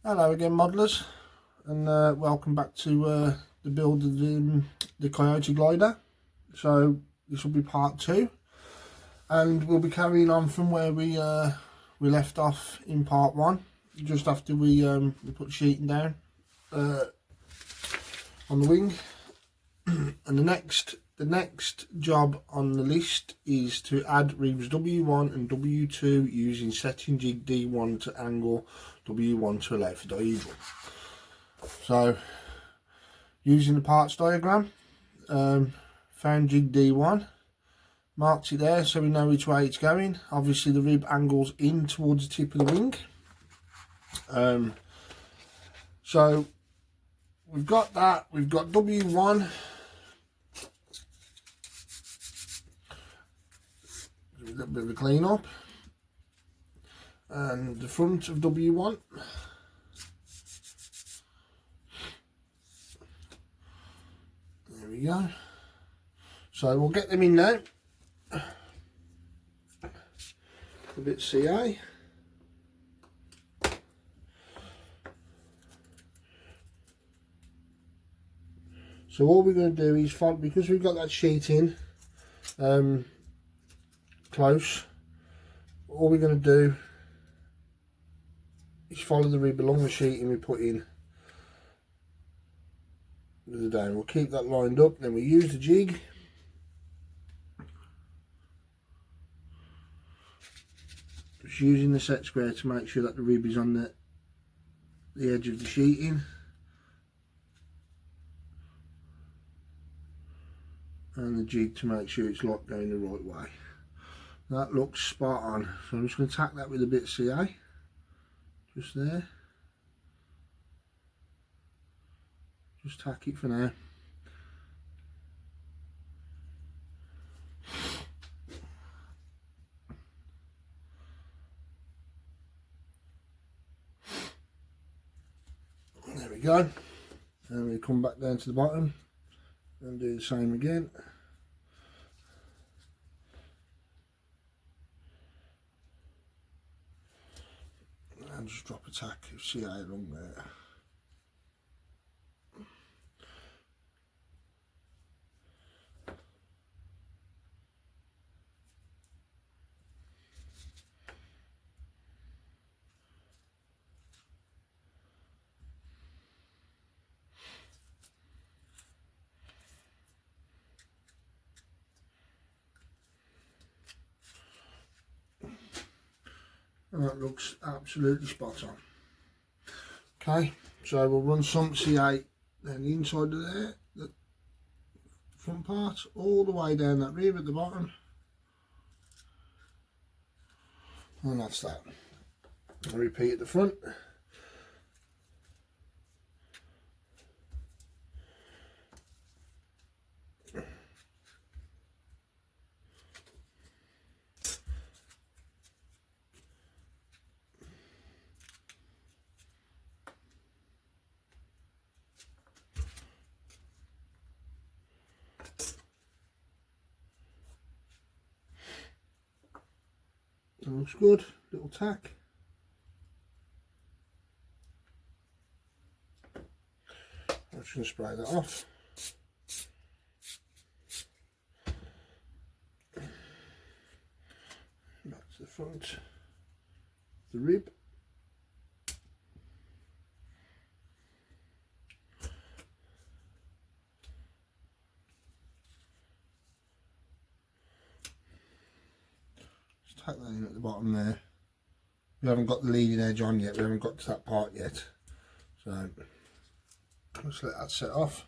Hello again, modelers, and welcome back to the build of the Coyote glider. So this will be part 2, and we'll be carrying on from where we left off in part 1, just after we put sheeting down on the wing. And the next job on the list is to add ribs W1 and W2 using setting jig D1 to angle W1 to allow for dihedral. So using the parts diagram, found jig D1, marked it there so we know which way it's going. Obviously the rib angles in towards the tip of the wing. So we've got that, we've got W1. A little bit of a clean up, and the front of W1, there we go. So we'll get them in now, a bit CA. So all we're going to do is follow, because we've got that sheet in close, all we're going to do is follow the rib along the sheeting we put in with the down. We'll keep that lined up, then we use the jig just using the set square to make sure that the rib is on the edge of the sheeting, and the jig to make sure it's locked down the right way. That looks spot on, so I'm just going to tack that with a bit of CA, just there. Just tack it for now. There we go. And we come back down to the bottom and do the same again. And just drop a tack of CA along there. And that looks absolutely spot on. Okay, so we'll run some CA then the inside of there, the front part, all the way down that rib at the bottom, and that's that. I'll repeat at the front. That looks good, little tack. I'm just going to spray that off. Back to the front, the rib. Just tack that in at the bottom there. We haven't got the leading edge on yet, we haven't got to that part yet. So just let that set off.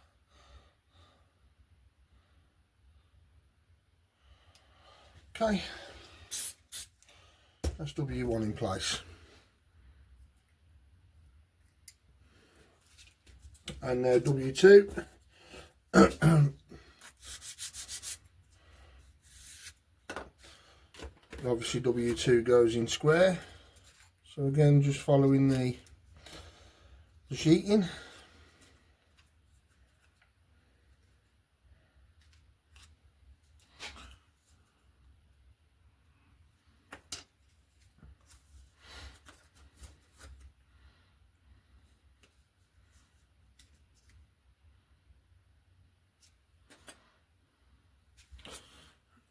Okay, that's W1 in place. And now W2. Obviously W2 goes in square. So again, just following the sheeting.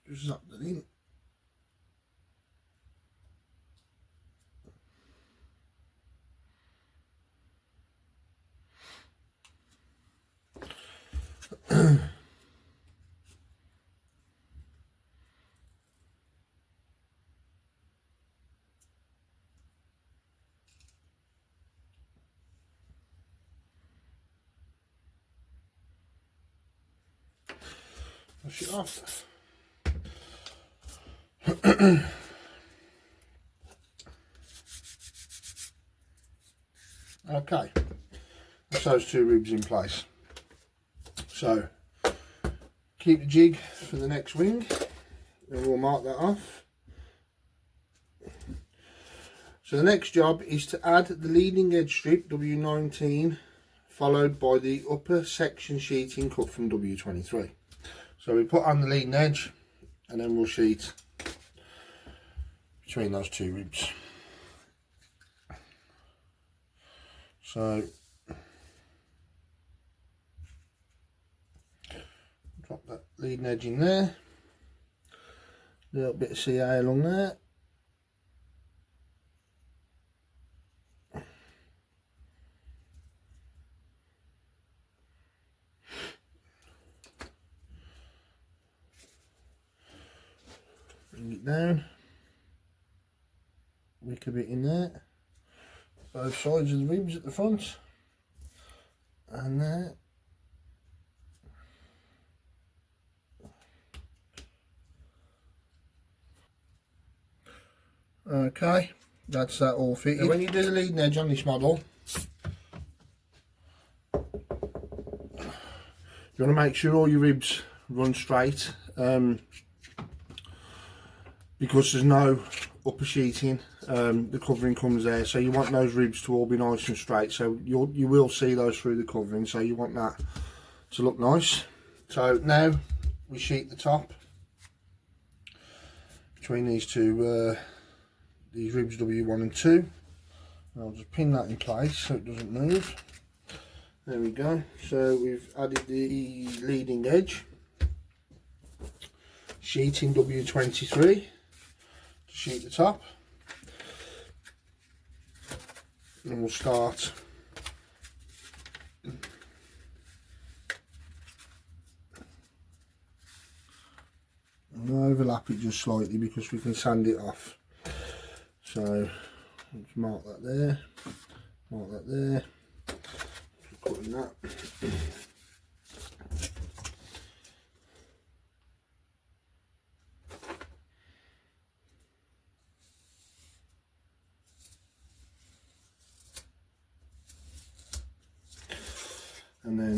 Just zap that in. Push it off. Okay, that's those two ribs in place. So keep the jig for the next wing and we'll mark that off. So the next job is to add the leading edge strip W19 followed by the upper section sheeting cut from W23. So we put on the leading edge and then we'll sheet between those two ribs. So drop that leading edge in there, a little bit of CA along there. Bring it down, wick a bit in there, both sides of the ribs at the front, and there. Okay, that's that all fitted. Now when you do the leading edge on this model, you want to make sure all your ribs run straight, because there's no upper sheeting, the covering comes there, so you want those ribs to all be nice and straight. So you will see those through the covering, so you want that to look nice. So now we sheet the top between these two these ribs W1 and 2. I'll just pin that in place so it doesn't move. There we go. So we've added the leading edge, sheeting W23 to sheet the top, and we'll start and overlap it just slightly because we can sand it off. So let's mark that there, mark that there, cutting that. And then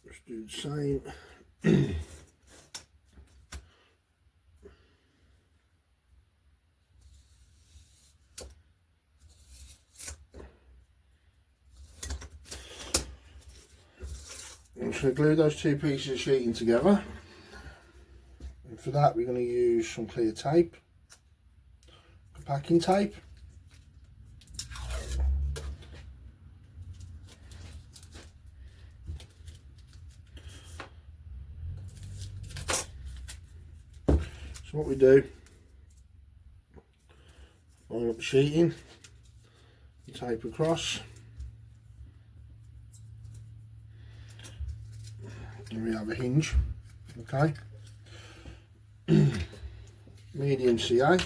just do the same. I'm just going to glue those two pieces of sheeting together, and for that we're going to use some clear tape, packing tape. So what we do, line up the sheeting, tape across, and we have a hinge, okay, medium CA,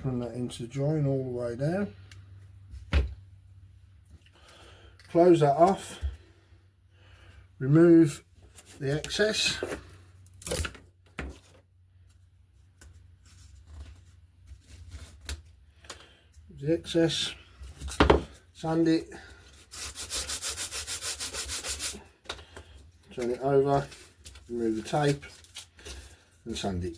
run that into the join all the way down, close that off, remove the excess, sand it, turn it over, remove the tape and sand it.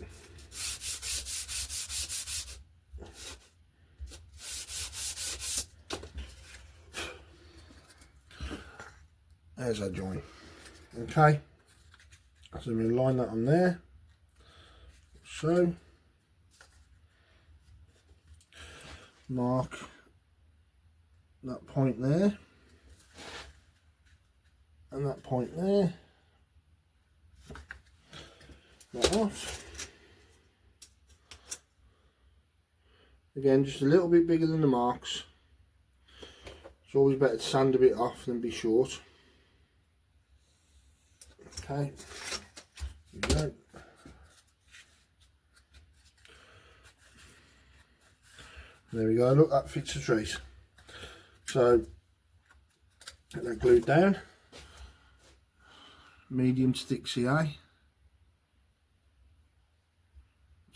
There's our joint. Okay, so we'll line that on there, so mark that point there and that point there, that off. Again, just a little bit bigger than the marks. It's always better to sand a bit off than be short. Okay, here we go. There we go, look, that fits the trees. So, get that glued down. Medium to thick CA.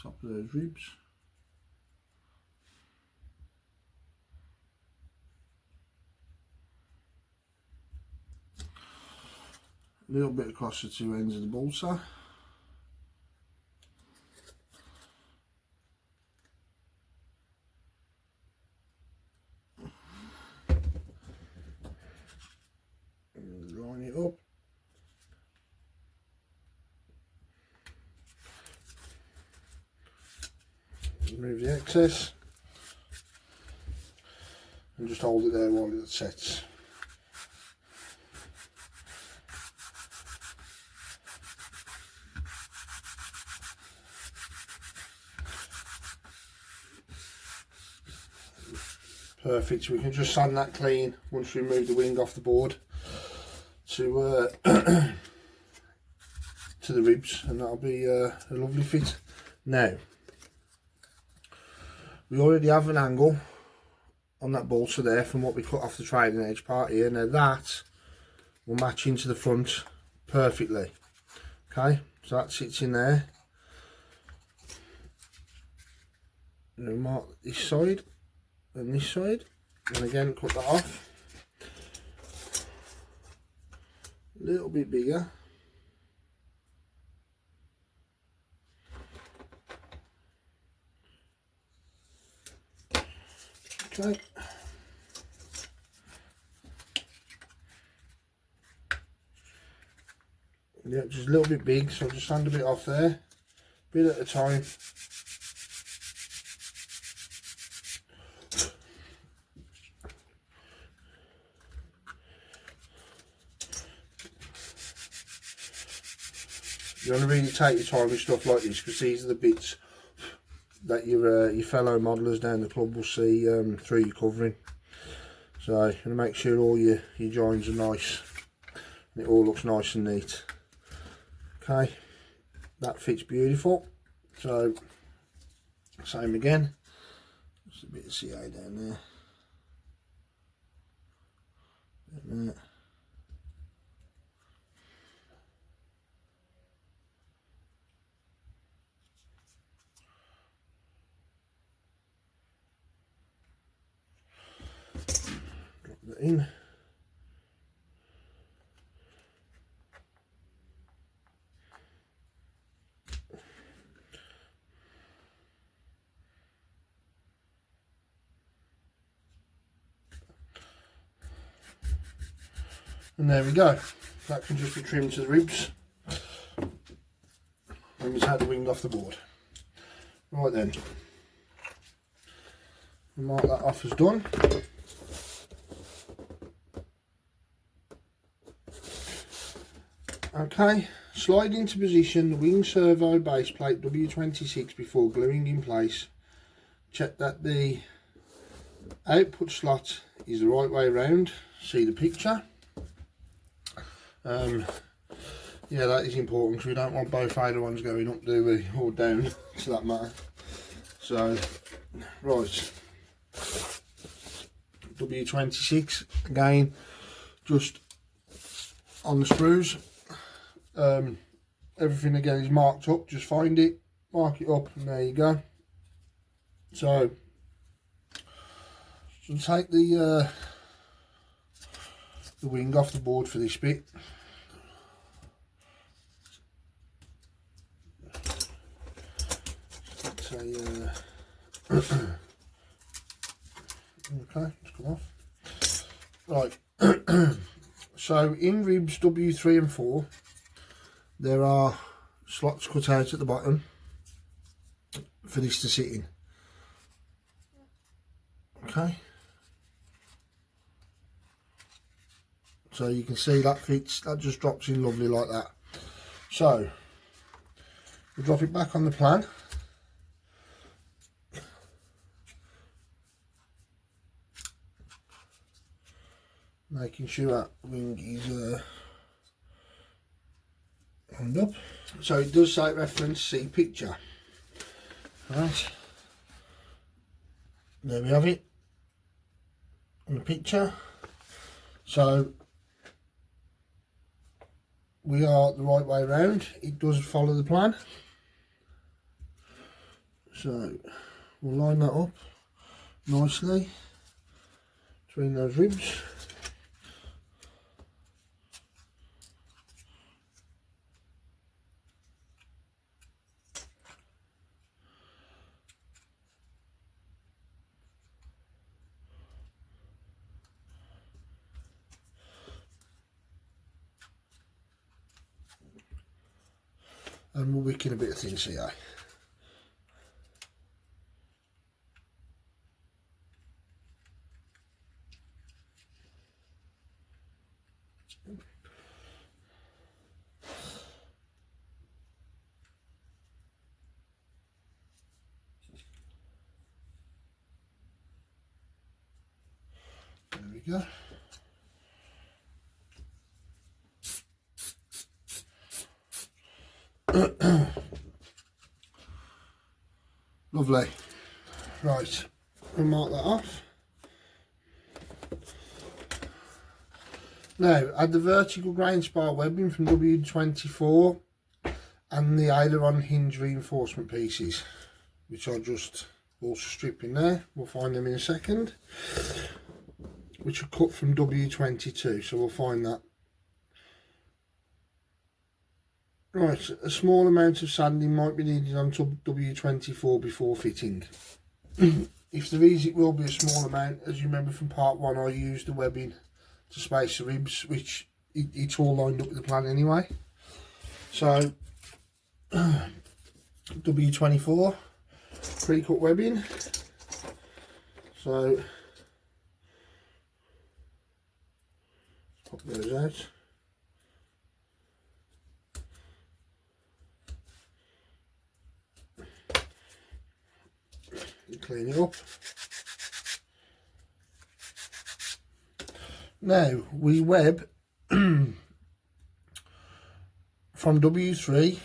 Top of those ribs. A little bit across the two ends of the balsa. And line it up. Remove the excess. And just hold it there while it sets. Perfect, we can just sand that clean once we remove the wing off the board to to the ribs, and that'll be a lovely fit. Now, we already have an angle on that balsa there from what we cut off the trailing edge part here. Now that will match into the front perfectly. Okay, so that sits in there. And we'll mark this side and this side, and again cut that off a little bit bigger. Okay, yeah, just a little bit big, so I'll just sand a bit off there, bit at a time. You want to really take your time with stuff like this, because these are the bits that your fellow modelers down the club will see through your covering. So you want to make sure all your joins are nice and it all looks nice and neat. Okay, that fits beautiful. So same again, just a bit of CA down there. Down there. In. And there we go, that can just be trimmed to the ribs and we take the wing off the board. Right then, we'll mark that off as done. Okay, slide into position the wing servo base plate W26 before gluing in place. Check that the output slot is the right way round. See the picture. Yeah, that is important because we don't want both ailerons going up, do we, or down to that matter. So, right, W26 again, just on the screws. Everything again is marked up, just find it, mark it up, and there you go. So take the wing off the board for this bit. Okay, it's come off. Right, so in ribs W3 and 4 there are slots cut out at the bottom for this to sit in. Okay, so you can see that fits, that just drops in lovely like that. So we'll drop it back on the plan. Making sure that wing is lined up. So it does say reference see picture. Right, there we have it on the picture. So we are the right way around. It does follow the plan. So we'll line that up nicely between those ribs. And we'll wick in a bit of thin CA. There we go. Lovely. Right, we'll mark that off. Now add the vertical grain spark webbing from W24 and the aileron hinge reinforcement pieces, which I'll just also strip in there. We'll find them in a second, which are cut from W22, so we'll find that. Right, a small amount of sanding might be needed on W24 before fitting. If there is, it will be a small amount. As you remember from part 1, I used the webbing to space the ribs, which it's all lined up with the plan anyway. So W24 pre-cut webbing. So pop those out. Clean it up. Now we web from W3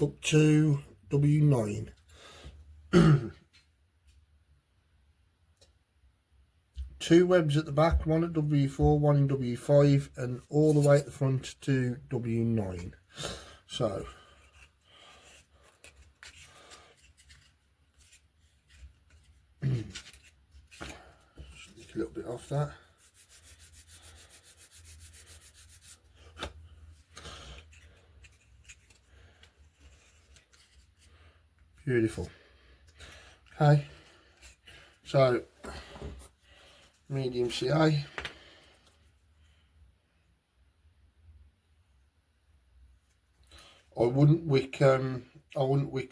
up to W9. 2 webs at the back, one at W4, one in W5, and all the way at the front to W9. So just nick a little bit off that. Beautiful. Okay, so medium CA. I wouldn't wick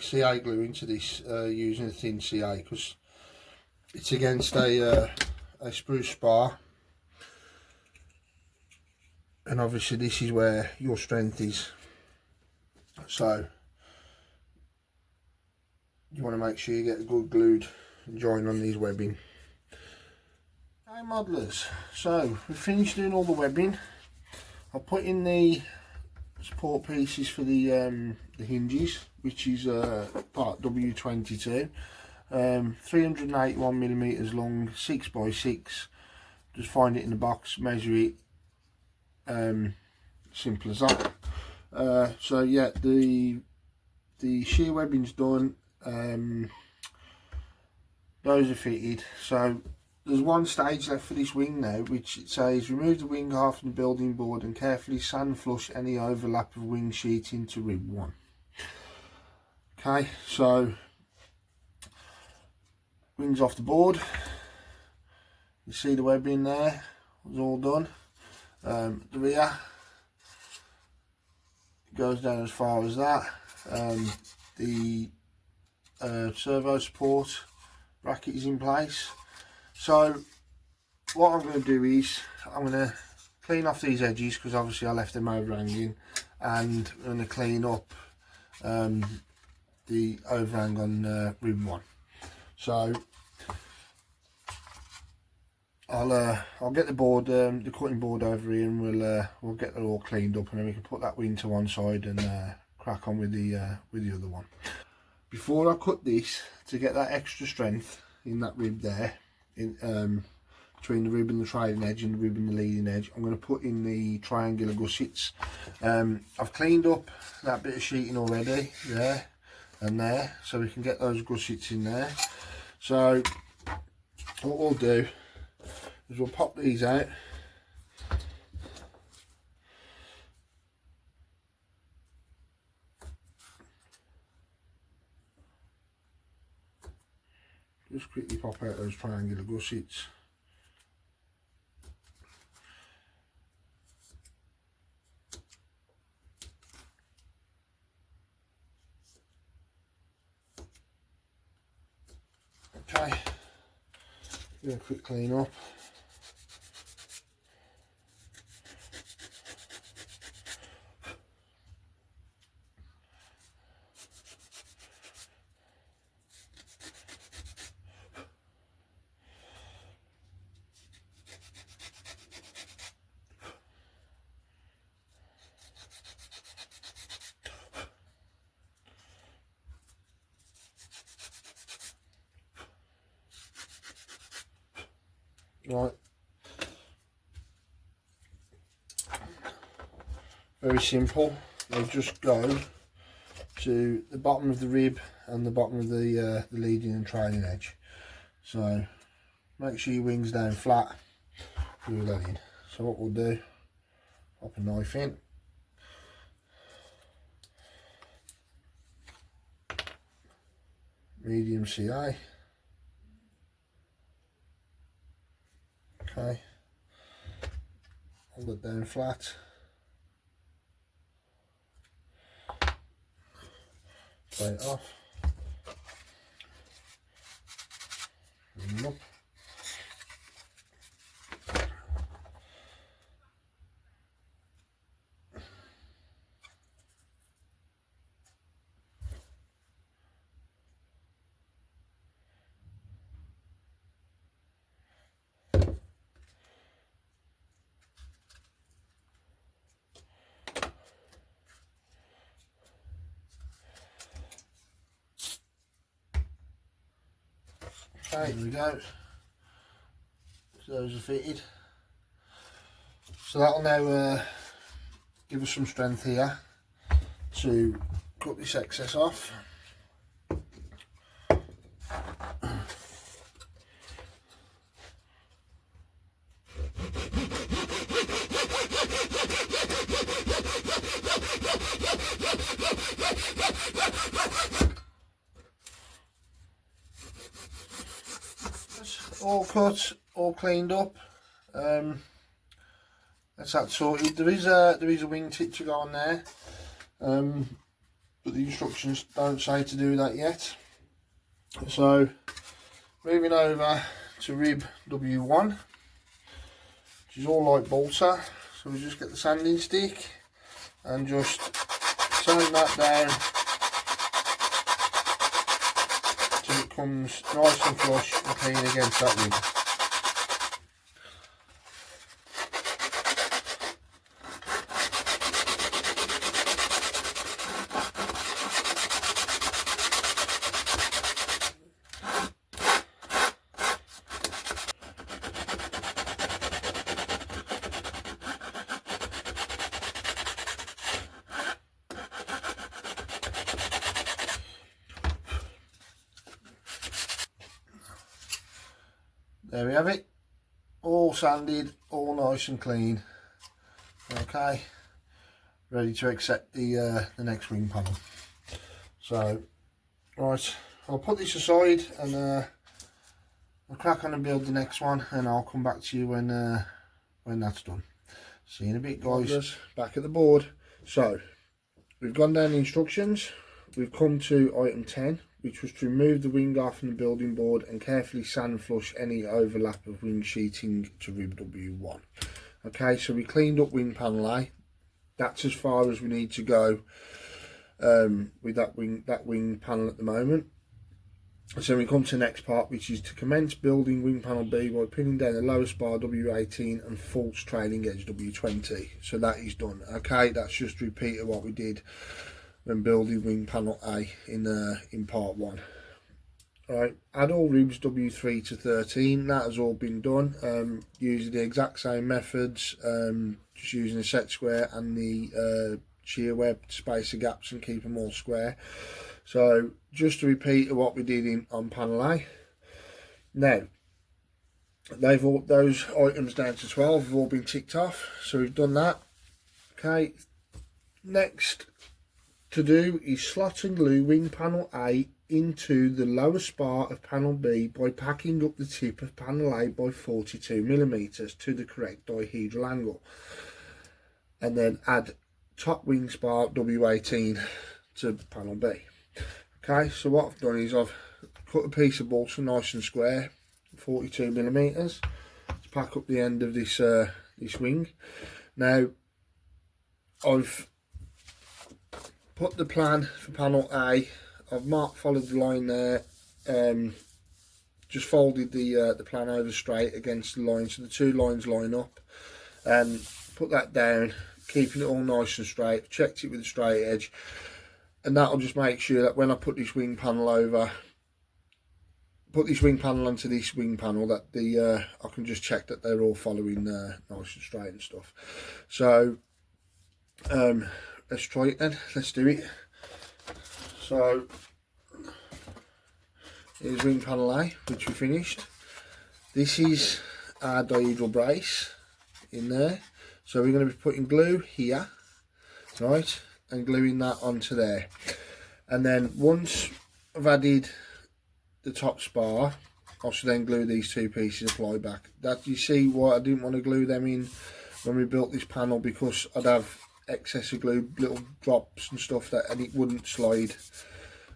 CA glue into this using a thin CA, because it's against a spruce spar, and obviously this is where your strength is, so you want to make sure you get a good glued join on these webbing. Okay, modelers, so we've finished doing all the webbing. I'll put in the support pieces for the hinges, which is part W22, 381mm long, 6x6. Just find it in the box, measure it, simple as that. So yeah, the shear webbing's done. Those are fitted. So there's one stage left for this wing now, which it says remove the wing half from the building board and carefully sand flush any overlap of wing sheeting to rib 1. Okay, so wings off the board. You see the webbing there, it's all done. The rear goes down as far as that. The servo support bracket is in place. So what I'm going to do is I'm going to clean off these edges because obviously I left them overhanging, and I'm going to clean up the overhang on rib 1. So I'll get the board, the cutting board over here, and we'll get that all cleaned up, and then we can put that wing to one side and crack on with the other one. Before I cut this, to get that extra strength in that rib there, in between the rib and the trailing edge and the rib and the leading edge, I'm going to put in the triangular gussets. I've cleaned up that bit of sheeting already, there and there, so we can get those gussets in there. So what we'll do is we'll pop these out. Just quickly pop out those triangular gussets. Okay, do a quick clean up. Right, very simple. They'll just go to the bottom of the rib and the bottom of the leading and trailing edge. So make sure your wing's down flat, glue that in. So what we'll do, pop a knife in, medium CA. Okay, hold it down flat, play it off, bring it up. Okay, there we go. So those are fitted. So that'll now give us some strength here to cut this excess off. All cut, all cleaned up. That's that sorted. There is a wing tip to go on there, but the instructions don't say to do that yet. So moving over to rib W1, which is all like Balsa. So we just get the sanding stick and just sand that down till it comes nice and flush and clean against that rib. There we have it, all sanded, all nice and clean. Okay, ready to accept the next wing panel. So, right, I'll put this aside and I'll crack on and build the next one, and I'll come back to you when that's done. See you in a bit, guys. Back at the board. So, we've gone down the instructions. We've come to item 10, which was to remove the wing guard from the building board and carefully sand flush any overlap of wing sheeting to rib W1. Okay, so we cleaned up wing panel A. That's as far as we need to go with that wing panel at the moment. So we come to the next part, which is to commence building wing panel B by pinning down the lowest bar W18 and false trailing edge W20. So that is done. Okay, that's just a repeat of what we did when building wing panel A in part 1. Alright, add all ribs W3 to 13. That has all been done using the exact same methods, just using a set square and the shear web to space the gaps and keep them all square. So just a repeat of what we did on panel A. Now those items down to 12 have all been ticked off, so we've done that. Okay, next to do is slot and glue wing panel A into the lowest bar of panel B by packing up the tip of panel A by 42mm to the correct dihedral angle, and then add top wing spar W18 to panel B. Okay, so what I've done is I've cut a piece of balsa nice and square, 42mm, to pack up the end of this this wing. Now I've put the plan for panel A. I've followed the line there, just folded the plan over straight against the line so the two lines line up, and put that down, keeping it all nice and straight. Checked it with a straight edge, and that'll just make sure that when I put this wing panel over, put this wing panel onto this wing panel, that I can just check that they're all following nice and straight and stuff. So let's try it then. Let's do it. So here's wing panel A, which we finished. This is our dihedral brace in there. So we're going to be putting glue here, right, and gluing that onto there. And then once I've added the top spar, I should then glue these two pieces of ply back. That, you see why I didn't want to glue them in when we built this panel, because I'd have excess of glue, little drops and stuff, and it wouldn't slide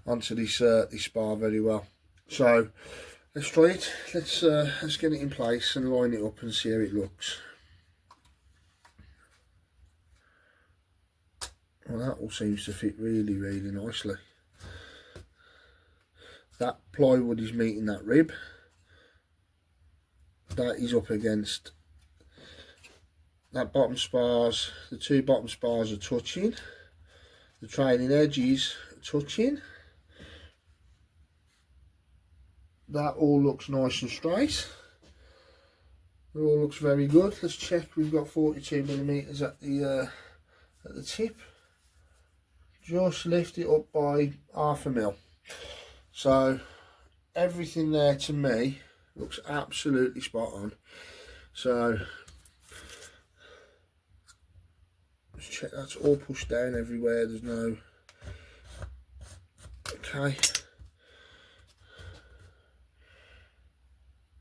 onto this this spar very well. So let's try it. Let's get it in place and line it up and see how it looks. Well, that all seems to fit really nicely. That plywood is meeting that rib. That is up against that bottom spars. The two bottom spars are touching. The trailing edges are touching. That all looks nice and straight. It all looks very good. Let's check. We've got 42mm at the tip. Just lift it up by 1/2 mil. So everything there to me looks absolutely spot on. So let's check that's all pushed down everywhere. There's no. Okay.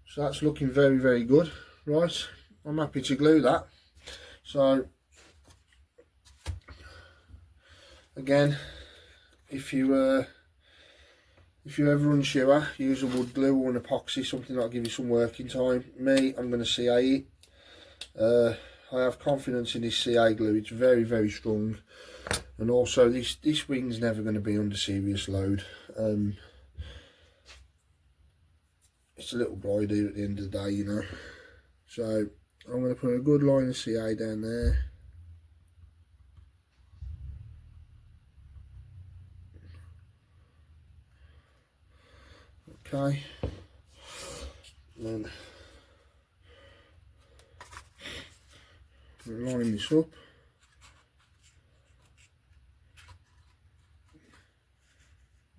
So that's looking very good. Right, I'm happy to glue that. So again, if you ever unsure, use a wood glue or an epoxy, something that'll give you some working time. Me, I'm going to CA it. I have confidence in this CA glue. It's very strong, and also this wing's never going to be under serious load. It's a little bride here at the end of the day, you know. So I'm going to put a good line of CA down there. Okay, then line this up.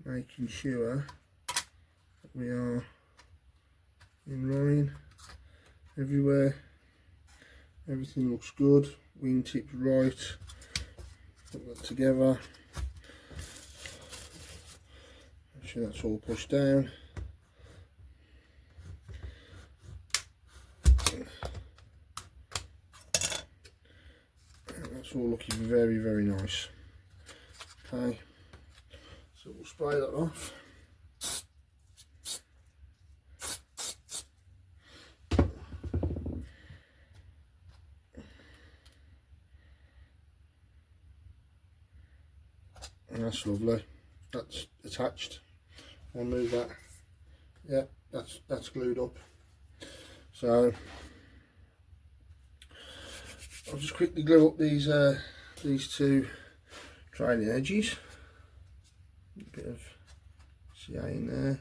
Making sure that we are in line everywhere. Everything looks good. Wingtips right. Put that together. Make sure that's all pushed down. That's all looking very nice. Okay, so we'll spray that off. And that's lovely. That's attached. I'll move that. Yeah, that's glued up. So I'll just quickly glue up these two trailing edges. A bit of CA in there.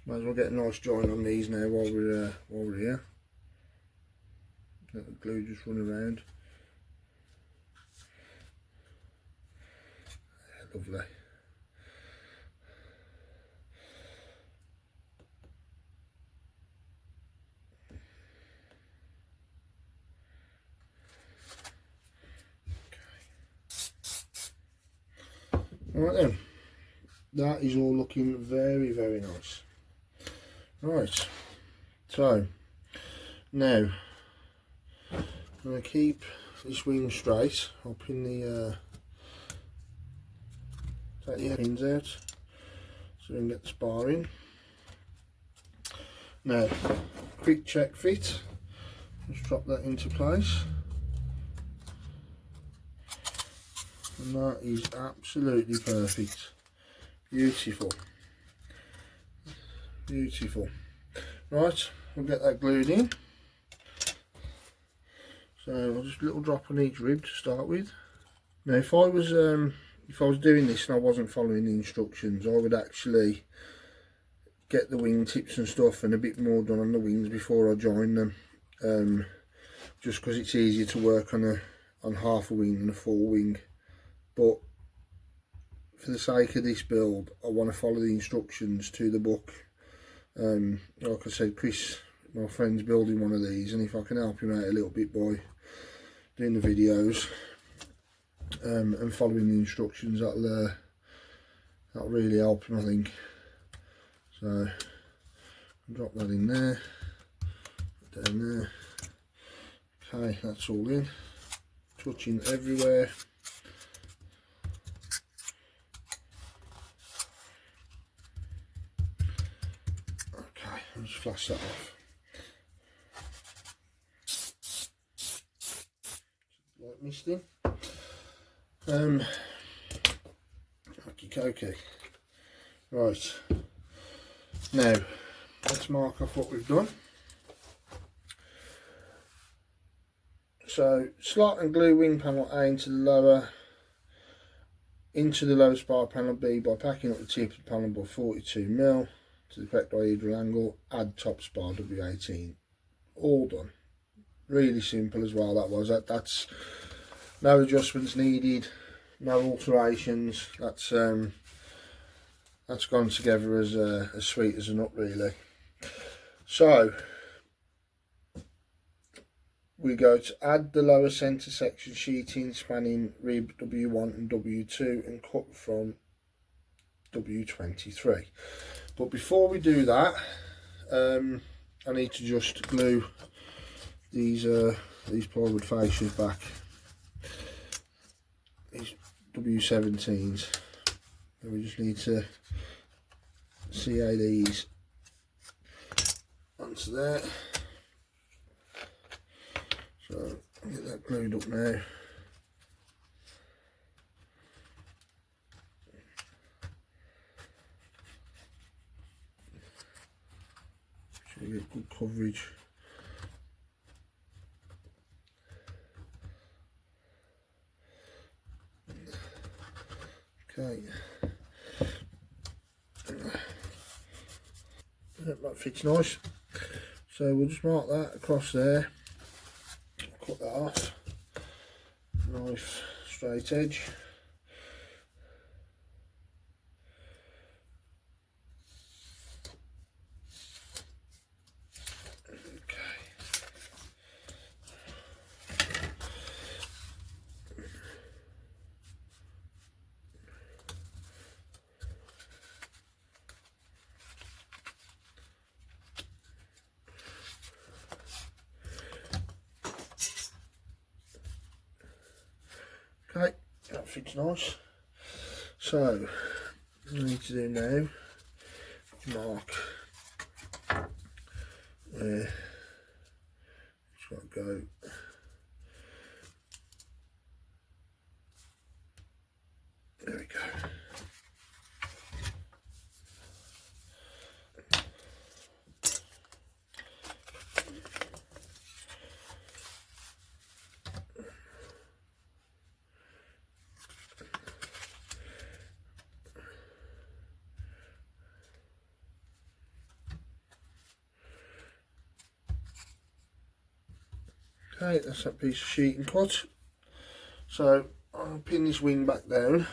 Might as well get a nice join on these now while we're here. Let the glue just run around. Lovely. Alright then, that is all looking very, very nice. Right, so now I'm going to keep this wing straight. I'll pin the take the pins out so we can get the spar in. Now, quick check fit. Just drop that into place. And that is absolutely perfect. Beautiful. Beautiful. Right, we'll get that glued in. So I'll just a little drop on each rib to start with. Now if I was doing this and I wasn't following the instructions, I would actually get the wing tips and stuff and a bit more done on the wings before I join them. Just because it's easier to work on half a wing than a full wing. But for the sake of this build, I want to follow the instructions to the book. Like I said, Chris, my friend's building one of these, and if I can help him out a little bit by doing the videos and following the instructions, that'll really help him, I think. So drop that in there, down there. Okay, that's all in, touching everywhere. Okay, I'll just flash that off. Like misting. Okay. Right. Now, let's mark off what we've done. So, slot and glue wing panel A into the lower spar panel B by packing up the tip of the panel by 42mm to the correct dihedral angle. Add top spar W18. All done. Really simple as well. That was that. That's no adjustments needed, no alterations. That's gone together as sweet as a nut, really. So we go to add the lower centre section sheeting spanning rib W1 and W2 and cut from W23. But before we do that, I need to just glue these plywood fascias back. These W17s. And we just need to CA these onto there. So I'll get that glued up now. So you get good coverage. Okay. That fits nice. So we'll just mark that across there. Cut that off. Nice straight edge. Okay, that fits nice. So, what I need to do now is mark where it's got to go. There we go. Okay, that's that piece of sheeting cut. So I'll pin this wing back down.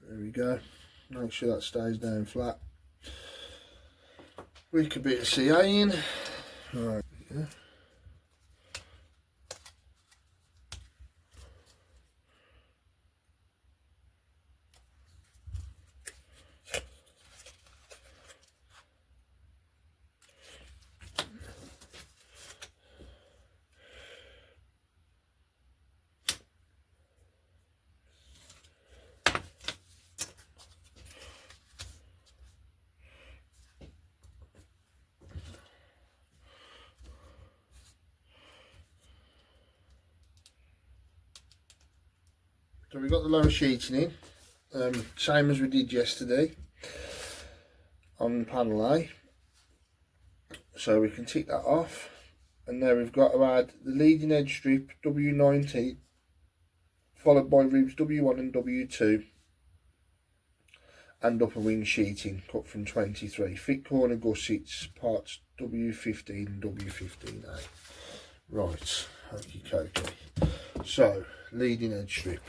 There we go. Make sure that stays down flat. Wick a bit of CA in. Right. Yeah. So we've got the lower sheeting in, same as we did yesterday on panel A. So we can tick that off, and now we've got to add the leading edge strip W19, followed by ribs W1 and W2, and upper wing sheeting cut from 23, fit corner gussets parts W15 and W15A. Right, okay. So leading edge strip.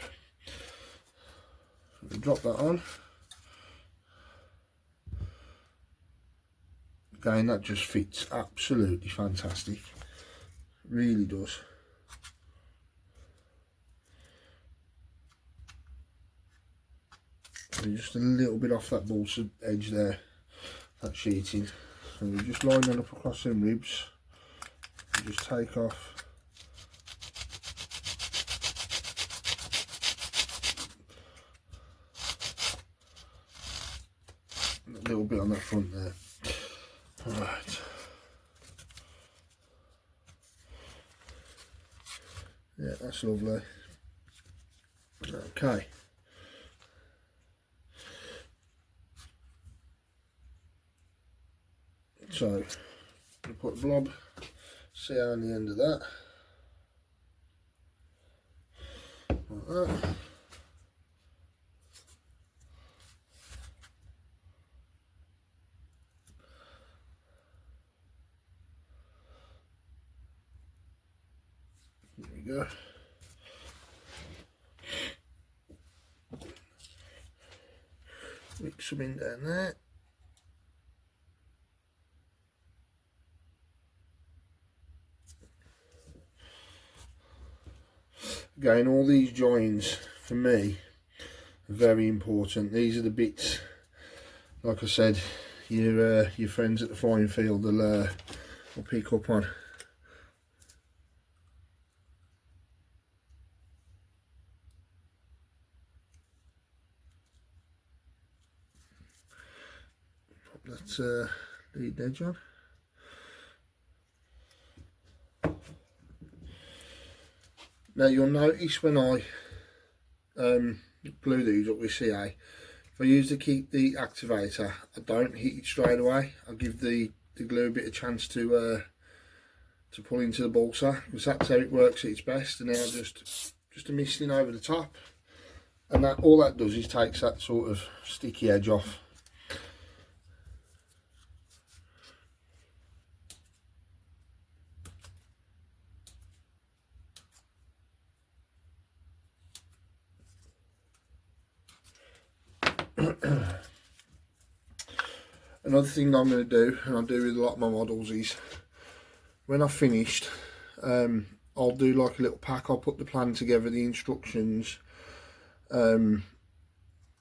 We drop that on. Again, that just fits absolutely fantastic. Really does. So just a little bit off that balsa edge there, that sheeting. So we just line that up across them ribs. And just take off. A little bit on that front there. Alright. Yeah, that's lovely. Okay. So, we put a blob CA on the end of that. Like that. There we go. Wick some in down there. Again, all these joins for me are very important. These are the bits, like I said, your friends at the flying field will pick up on. Pop that lead edge on. Now you'll notice when I glue these up with CA, if I use the activator, I don't hit it straight away. I give the glue a bit of chance to pull into the balsa, because that's how it works at its best. And now just a misting over the top, and that all that does is takes that sort of sticky edge off. Another thing I'm going to do, and I do with a lot of my models, is when I've finished, I'll do like a little pack. I'll put the plan together, the instructions, and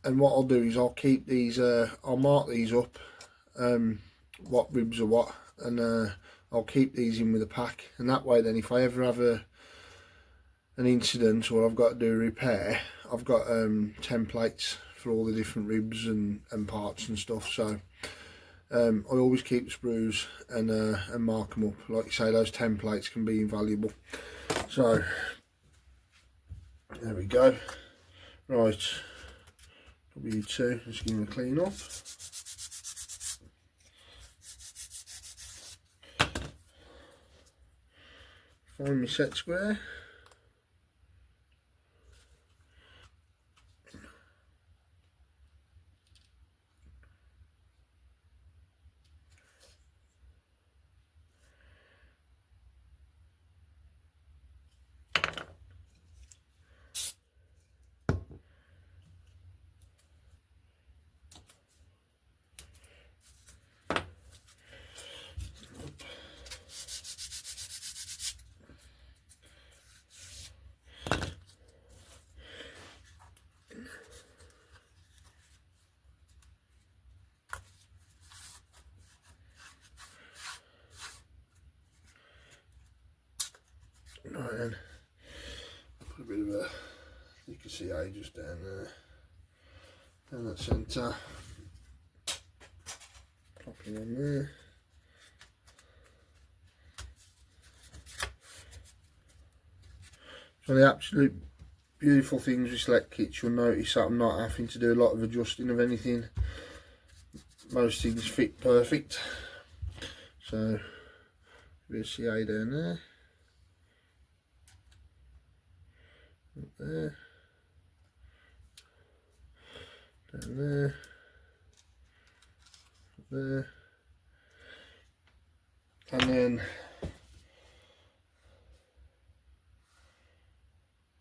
what I'll do is I'll keep these, I'll mark these up what ribs are what, and I'll keep these in with the pack, and that way then if I ever have an incident or I've got to do a repair, I've got templates for all the different ribs and parts and stuff. So I always keep the sprues and mark them up. Like you say, those templates can be invaluable. So there we go. Right, W2, just give them a clean up. Find my set square. Right then, put a bit of a, you can see how just down there, down that centre, popping on there. So the absolute beautiful things with Slec kits, you'll notice that I'm not having to do a lot of adjusting of anything. Most things fit perfect. So a bit of CA down there. Up there, down there, up there, and then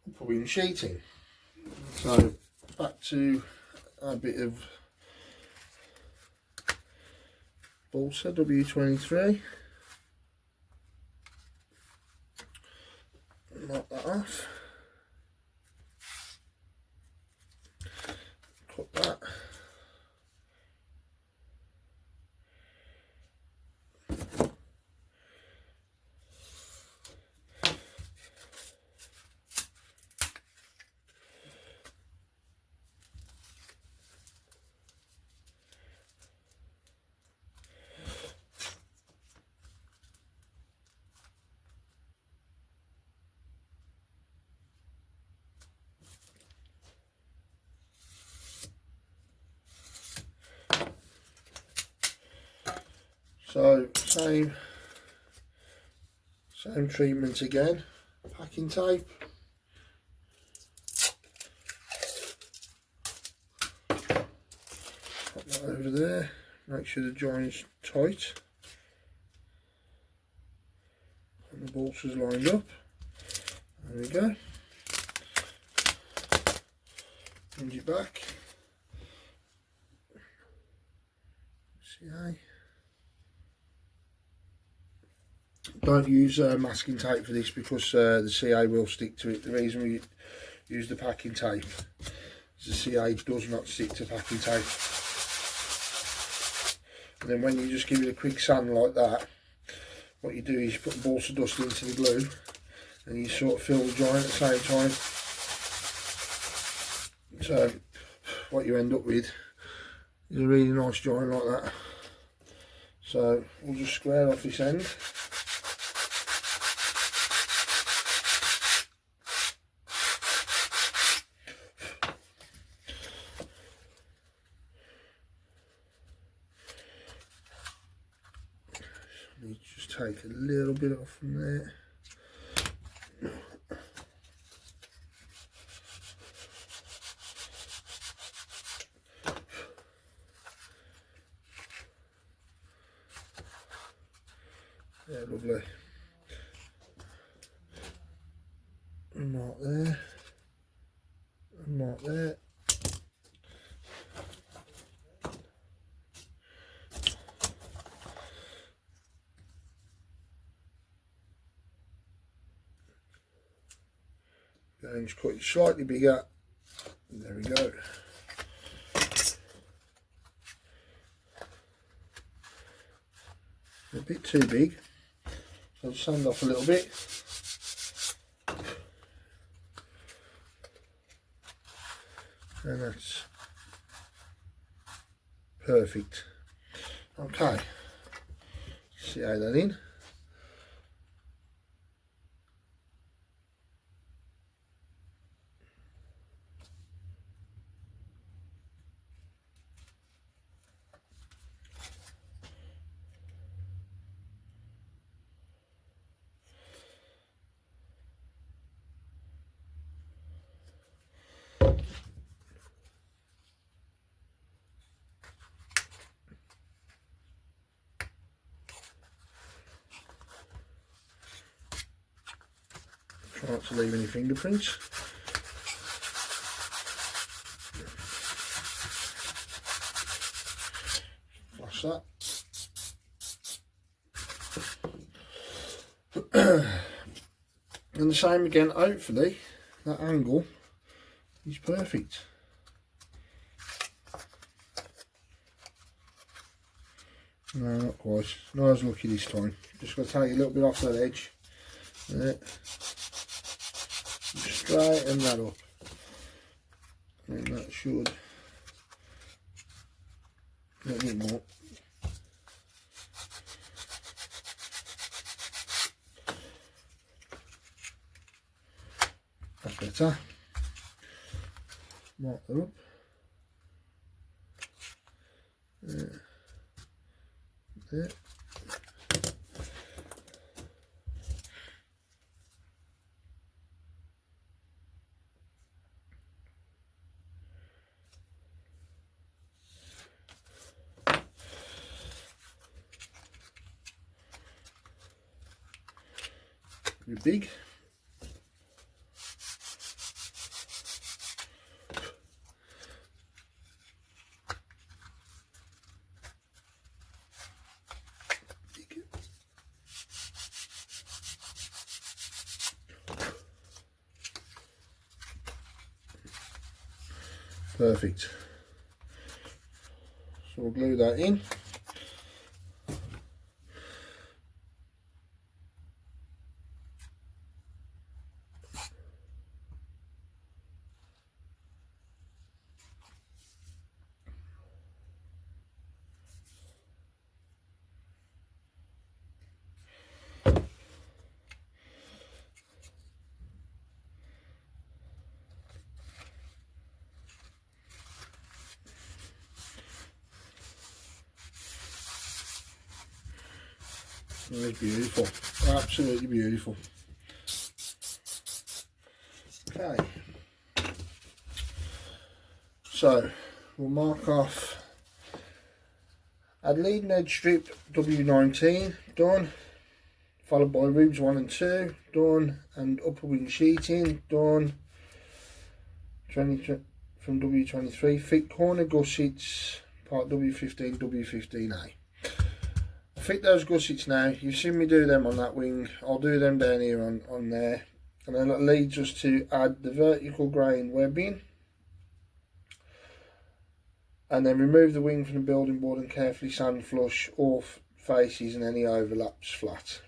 I'll put in sheeting. So back to a bit of Balsa W23. Knock that off. Cut that. So same treatment again, packing tape. Put that over there, make sure the joint's tight and the bolts is lined up. There we go. Hinge it back. CA. Don't use masking tape for this because the CA will stick to it. The reason we use the packing tape is the CA does not stick to packing tape. And then when you just give it a quick sand like that, what you do is you put a balsa dust into the glue and you sort of fill the joint at the same time. So what you end up with is a really nice joint like that. So we'll just square off this end. You just take a little bit off from there. Yeah, lovely. Mark there. And mark there. And just cut it slightly bigger. And there we go. a bit too big, so I'll sand off a little bit. And that's perfect. Okay, see how that in. Try not to leave any fingerprints. Flush that. And the same again, hopefully that angle is perfect. No, not quite. Not as lucky this time. Just got to take a little bit off that edge. There. Straighten that up. And that should a little bit more. That's better. Mark that up. There. There. You're big. Perfect. So we'll glue that in. It's beautiful, absolutely beautiful. Okay, so we'll mark off add leading edge strip W19, done, followed by ribs 1 and 2, done, and upper wing sheeting, done. 20 from W23, fit corner gussets, part W15, W15A. Fit those gussets now. You've seen me do them on that wing. I'll do them down here on there, and then that leads us to add the vertical grain webbing, and then remove the wing from the building board and carefully sand flush all faces and any overlaps flat.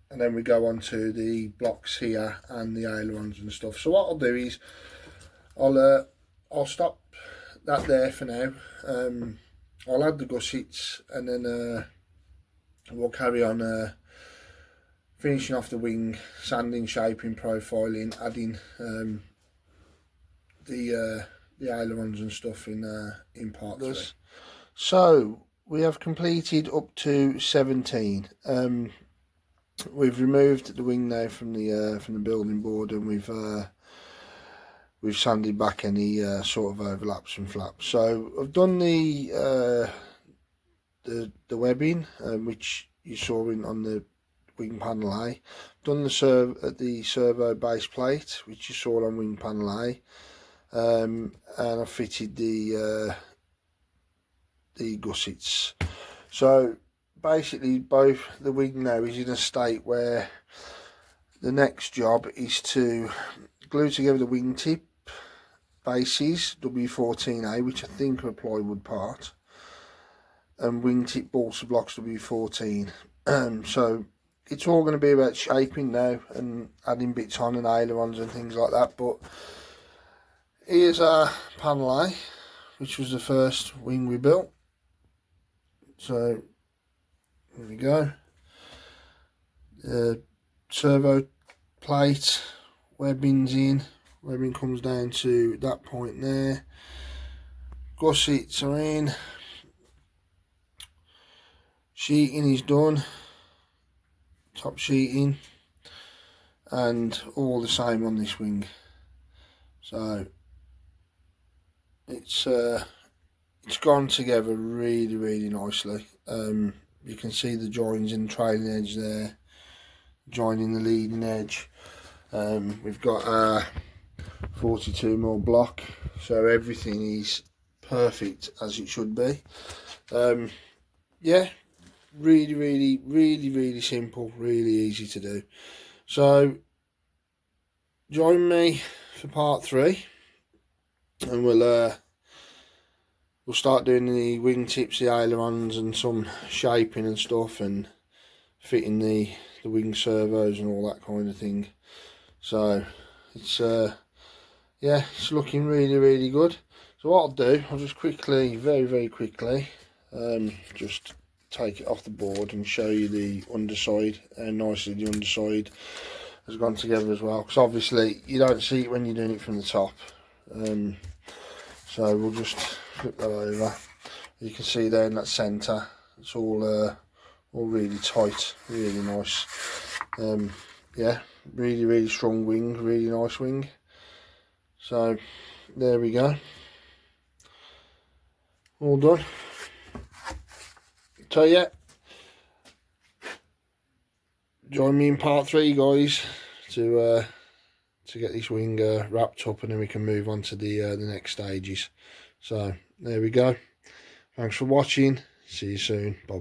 And then we go on to the blocks here and the ailerons and stuff. So what I'll do is I'll stop that there for now. I'll add the gussets, and then we'll carry on finishing off the wing, sanding, shaping, profiling, adding the ailerons and stuff in part 3. So we have completed up to 17. We've removed the wing now from the building board, and we've sanded back any sort of overlaps and flaps. So I've done the webbing, which you saw on the wing panel A. Done the servo base plate, which you saw on wing panel A, and I fitted the gussets. So basically both the wing now is in a state where the next job is to glue together the wingtip bases W14A, which I think are a plywood part, and wingtip balsa blocks W14. So it's all going to be about shaping now and adding bits on and ailerons and things like that. But here's our panel A, which was the first wing we built. So there we go. Servo plate, webbing's in, webbing comes down to that point there. Gussets are in, sheeting is done, top sheeting, and all the same on this wing. So it's gone together really nicely. You can see the joins in the trailing edge there, joining the leading edge. We've got our 42mm block, so everything is perfect as it should be. Yeah, really simple, really easy to do. So join me for part 3, and we'll start doing the wingtips, the ailerons, and some shaping and stuff, and fitting the wing servos and all that kind of thing. So it's yeah, it's looking really good. So what I'll do, I'll just quickly, very quickly, just take it off the board and show you the underside, how nicely the underside has gone together as well, because obviously you don't see it when you're doing it from the top. So we'll just flip that over. You can see there in that centre, it's all really tight, really nice. Yeah, really strong wing, really nice wing. So there we go, all done. So yeah, join me in part 3, guys, to get this wing wrapped up, and then we can move on to the next stages. So there we go. Thanks for watching. See you soon. Bye.